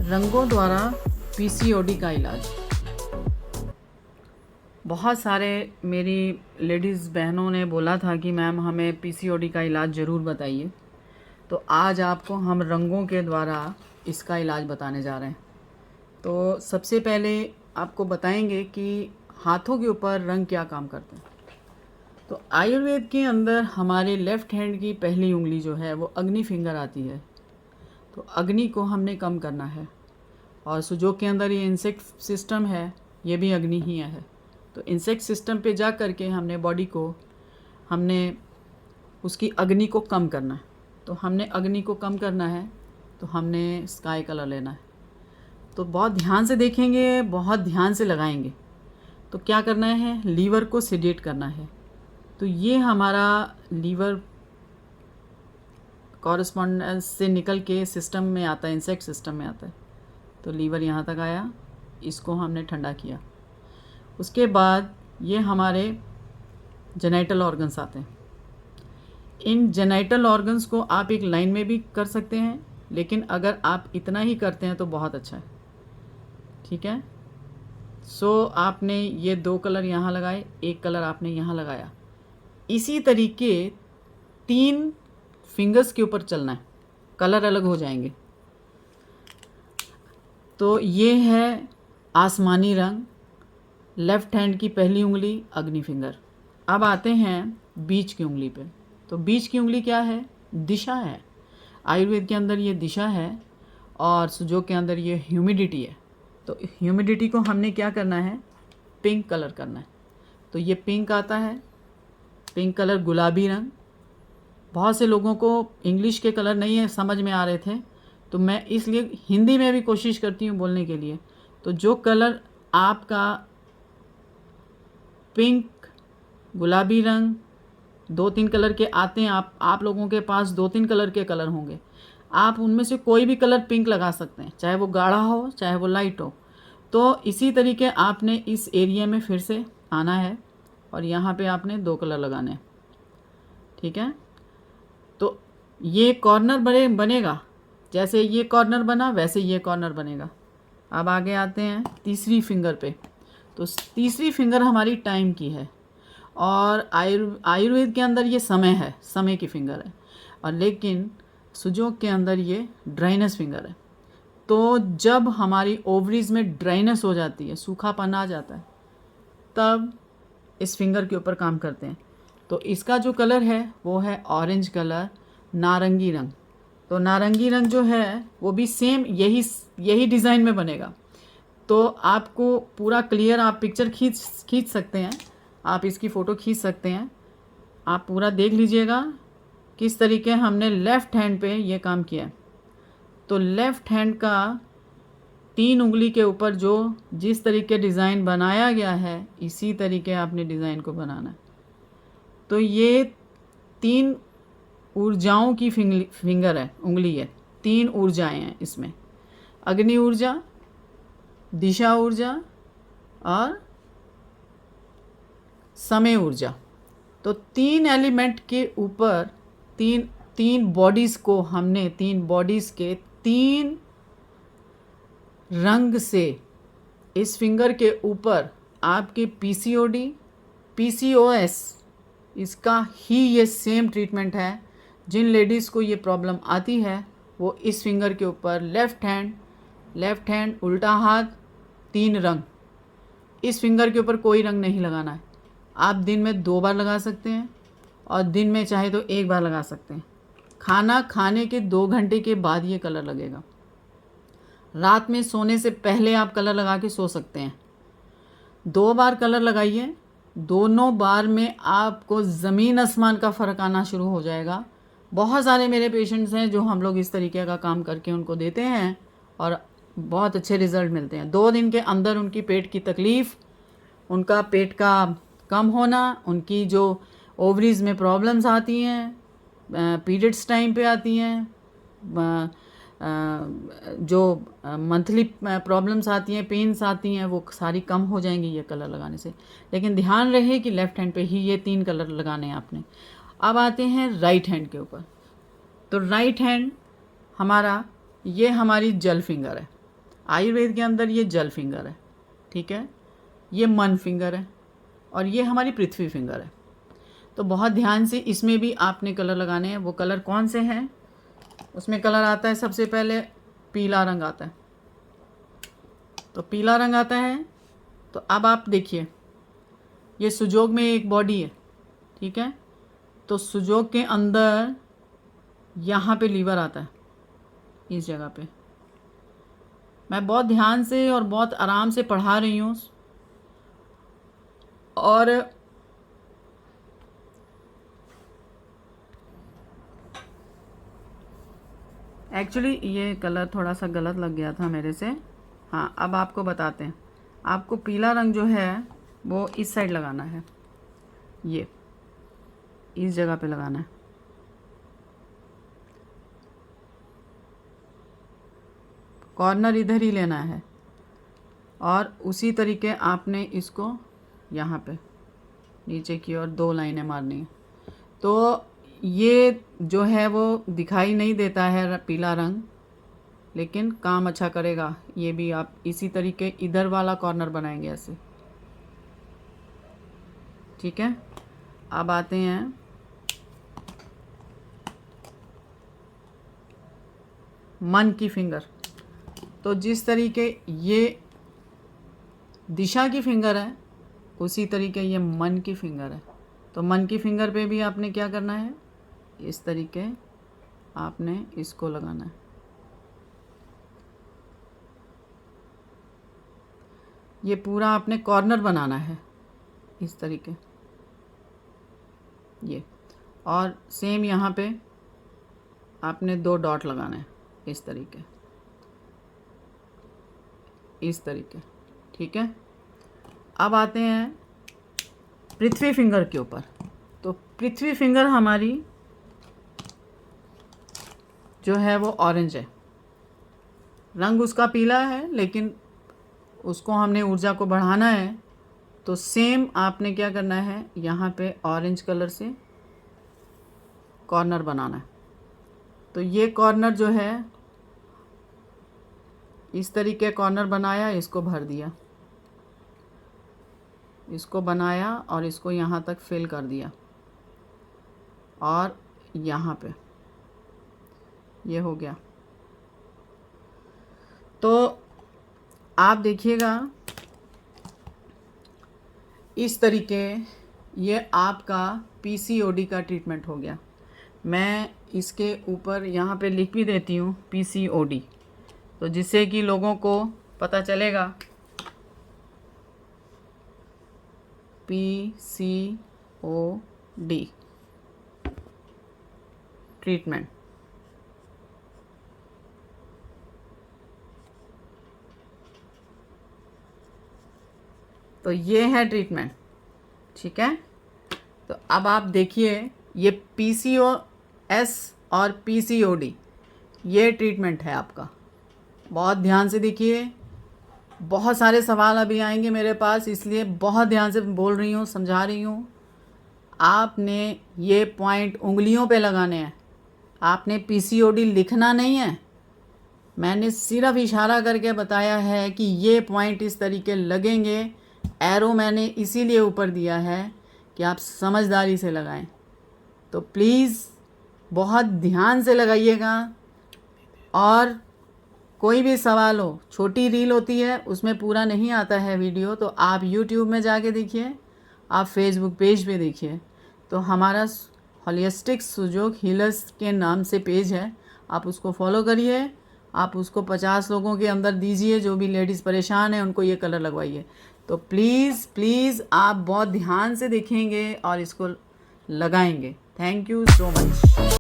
रंगों द्वारा पीसीओडी का इलाज। बहुत सारे मेरी लेडीज़ बहनों ने बोला था कि मैम हमें पीसीओडी का इलाज ज़रूर बताइए, तो आज आपको हम रंगों के द्वारा इसका इलाज बताने जा रहे हैं। तो सबसे पहले आपको बताएंगे कि हाथों के ऊपर रंग क्या काम करते हैं। तो आयुर्वेद के अंदर हमारे लेफ़्ट हैंड की पहली उंगली जो है वो अग्नि फिंगर आती है। तो अग्नि को हमने कम करना है, और सुजोग के अंदर ये इंसेक्ट सिस्टम है, ये भी अग्नि ही है। तो इंसेक्ट सिस्टम पे जा कर के हमने बॉडी को उसकी अग्नि को कम करना है। तो हमने अग्नि को कम करना है तो हमने स्काई कलर लेना है। तो बहुत ध्यान से देखेंगे, बहुत ध्यान से लगाएंगे। तो क्या करना है, लीवर को सेडेट करना है। तो ये हमारा लीवर कॉरस्पॉन्डेंस से निकल के सिस्टम में आता है, इंसेक्ट सिस्टम में आता है। तो लीवर यहाँ तक आया, इसको हमने ठंडा किया। उसके बाद ये हमारे जेनिटल ऑर्गन्स आते हैं। इन जेनिटल ऑर्गन्स को आप एक लाइन में भी कर सकते हैं, लेकिन अगर आप इतना ही करते हैं तो बहुत अच्छा है, ठीक है। सो आपने ये 2 कलर यहाँ लगाए, 1 कलर आपने यहाँ लगाया। इसी तरीके 3 फिंगर्स के ऊपर चलना है, कलर अलग हो जाएंगे। तो ये है आसमानी रंग, लेफ़्ट हैंड की पहली उंगली अग्नि फिंगर। अब आते हैं बीच की उंगली पे। तो बीच की उंगली क्या है, दिशा है। आयुर्वेद के अंदर ये दिशा है, और सुजोग के अंदर ये ह्यूमिडिटी है। तो ह्यूमिडिटी को हमने क्या करना है, पिंक कलर करना है। तो ये पिंक आता है, पिंक कलर गुलाबी रंग। बहुत से लोगों को इंग्लिश के कलर नहीं है समझ में आ रहे थे, तो मैं इसलिए हिंदी में भी कोशिश करती हूँ बोलने के लिए। तो जो कलर आपका पिंक, गुलाबी रंग, 2-3 कलर के आते हैं, आप लोगों के पास 2-3 कलर के कलर होंगे। आप उनमें से कोई भी कलर पिंक लगा सकते हैं, चाहे वो गाढ़ा हो चाहे वो लाइट हो। तो इसी तरीके आपने इस एरिया में फिर से आना है, और यहाँ पे आपने 2 कलर लगाने हैं, ठीक है। तो ये कॉर्नर बनेगा, जैसे ये कॉर्नर बना वैसे ये कॉर्नर बनेगा। अब आगे आते हैं तीसरी फिंगर पे। तो तीसरी फिंगर हमारी टाइम की है, और आयुर्वेद के अंदर ये समय है, समय की फिंगर है, और लेकिन सुजोग के अंदर ये ड्राइनेस फिंगर है। तो जब हमारी ओवरीज में ड्राइनेस हो जाती है, सूखापन आ जाता है, तब इस फिंगर के ऊपर काम करते हैं। तो इसका जो कलर है वो है ऑरेंज कलर, नारंगी रंग। तो नारंगी रंग जो है वो भी सेम यही डिज़ाइन में बनेगा। तो आपको पूरा क्लियर आप पिक्चर खींच सकते हैं, आप इसकी फ़ोटो खींच सकते हैं। आप पूरा देख लीजिएगा किस तरीके हमने लेफ़्ट हैंड पे ये काम किया है। तो लेफ़्ट हैंड का 3 उंगली के ऊपर जो जिस तरीके डिज़ाइन बनाया गया है, इसी तरीके आपने डिज़ाइन को बनाना है। तो ये 3 ऊर्जाओं की फिंगर है, उंगली है। 3 ऊर्जाएं हैं इसमें, अग्नि ऊर्जा, दिशा ऊर्जा और समय ऊर्जा। तो 3 एलिमेंट के ऊपर तीन बॉडीज़ को हमने 3 बॉडीज़ के 3 रंग से इस फिंगर के ऊपर आपके पीसीओडी, पीसीओएस, इसका ही ये सेम ट्रीटमेंट है। जिन लेडीज़ को ये प्रॉब्लम आती है वो इस फिंगर के ऊपर लेफ़्ट हैंड, उल्टा हाथ, 3 रंग। इस फिंगर के ऊपर कोई रंग नहीं लगाना है। आप दिन में 2 बार लगा सकते हैं, और दिन में चाहे तो 1 बार लगा सकते हैं। खाना खाने के 2 घंटे के बाद ये कलर लगेगा। रात में सोने से पहले आप कलर लगा के सो सकते हैं। 2 बार कलर लगाइए, दोनों बार में आपको ज़मीन आसमान का फ़र्क आना शुरू हो जाएगा। बहुत सारे मेरे पेशेंट्स हैं जो हम लोग इस तरीके का काम करके उनको देते हैं, और बहुत अच्छे रिज़ल्ट मिलते हैं। 2 दिन के अंदर उनकी पेट की तकलीफ़, उनका पेट का कम होना, उनकी जो ओवरीज में प्रॉब्लम्स आती हैं, पीरियड्स टाइम पे आती हैं, जो मंथली प्रॉब्लम्स आती हैं, पेन्स आती हैं, वो सारी कम हो जाएंगी ये कलर लगाने से। लेकिन ध्यान रहे कि लेफ़्ट हैंड पे ही ये 3 कलर लगाने हैं आपने। अब आते हैं राइट हैंड के ऊपर। तो राइट हैंड हमारा, ये हमारी जल फिंगर है। आयुर्वेद के अंदर ये जल फिंगर है, ठीक है, ये मन फिंगर है और ये हमारी पृथ्वी फिंगर है। तो बहुत ध्यान से इसमें भी आपने कलर लगाने हैं। वो कलर कौन से हैं? उसमें कलर आता है सबसे पहले पीला रंग आता है। तो पीला रंग आता है तो अब आप देखिए, ये सुजोग में एक बॉडी है, ठीक है। तो सुजोग के अंदर यहाँ पे लीवर आता है, इस जगह पे। मैं बहुत ध्यान से और बहुत आराम से पढ़ा रही हूँ। और एक्चुअली ये कलर थोड़ा सा गलत लग गया था मेरे से। हाँ, अब आपको बताते हैं। आपको पीला रंग जो है वो इस साइड लगाना है, ये इस जगह पे लगाना है। कॉर्नर इधर ही लेना है और उसी तरीके आपने इसको यहाँ पे नीचे की ओर 2 लाइनें मारनी है। तो ये जो है वो दिखाई नहीं देता है पीला रंग, लेकिन काम अच्छा करेगा। ये भी आप इसी तरीके इधर वाला कॉर्नर बनाएंगे ऐसे, ठीक है। अब आते हैं मन की फिंगर। तो जिस तरीके ये दिशा की फिंगर है, उसी तरीके ये मन की फिंगर है। तो मन की फिंगर पे भी आपने क्या करना है, इस तरीके आपने इसको लगाना है। ये पूरा आपने कॉर्नर बनाना है इस तरीके, ये। और सेम यहाँ पे आपने 2 डॉट लगाना है इस तरीके, इस तरीके, ठीक है। अब आते हैं पृथ्वी फिंगर के ऊपर। तो पृथ्वी फिंगर हमारी जो है वो ऑरेंज है, रंग उसका पीला है, लेकिन उसको हमने ऊर्जा को बढ़ाना है। तो सेम आपने क्या करना है, यहाँ पे ऑरेंज कलर से कॉर्नर बनाना है। तो ये कॉर्नर जो है इस तरीके कॉर्नर बनाया, इसको भर दिया, इसको बनाया और इसको यहाँ तक फिल कर दिया और यहाँ पे ये हो गया। तो आप देखिएगा इस तरीके ये आपका पीसीओडी का ट्रीटमेंट हो गया। मैं इसके ऊपर यहाँ पे लिख भी देती हूँ पीसीओडी, तो जिससे कि लोगों को पता चलेगा पीसीओडी ट्रीटमेंट। तो ये है ट्रीटमेंट, ठीक है। तो अब आप देखिए, ये पीसीओएस और पीसीओडी ये ट्रीटमेंट है आपका। बहुत ध्यान से देखिए, बहुत सारे सवाल अभी आएंगे मेरे पास, इसलिए बहुत ध्यान से बोल रही हूँ, समझा रही हूँ। आपने ये पॉइंट उंगलियों पे लगाने हैं, आपने पीसीओडी लिखना नहीं है। मैंने सिर्फ इशारा करके बताया है कि ये पॉइंट इस तरीके लगेंगे। एरो मैंने इसीलिए ऊपर दिया है कि आप समझदारी से लगाएं। तो प्लीज़ बहुत ध्यान से लगाइएगा। और कोई भी सवाल हो, छोटी रील होती है उसमें पूरा नहीं आता है वीडियो, तो आप यूट्यूब में जाके देखिए, आप फेसबुक पेज पे देखिए। तो हमारा होलिस्टिक सुजोग हीलर्स के नाम से पेज है, आप उसको फॉलो करिए। आप उसको 50 लोगों के अंदर दीजिए, जो भी लेडीज़ परेशान हैं उनको ये कलर लगवाइए। तो प्लीज़ प्लीज़ आप बहुत ध्यान से देखेंगे और इसको लगाएंगे। Thank you so much.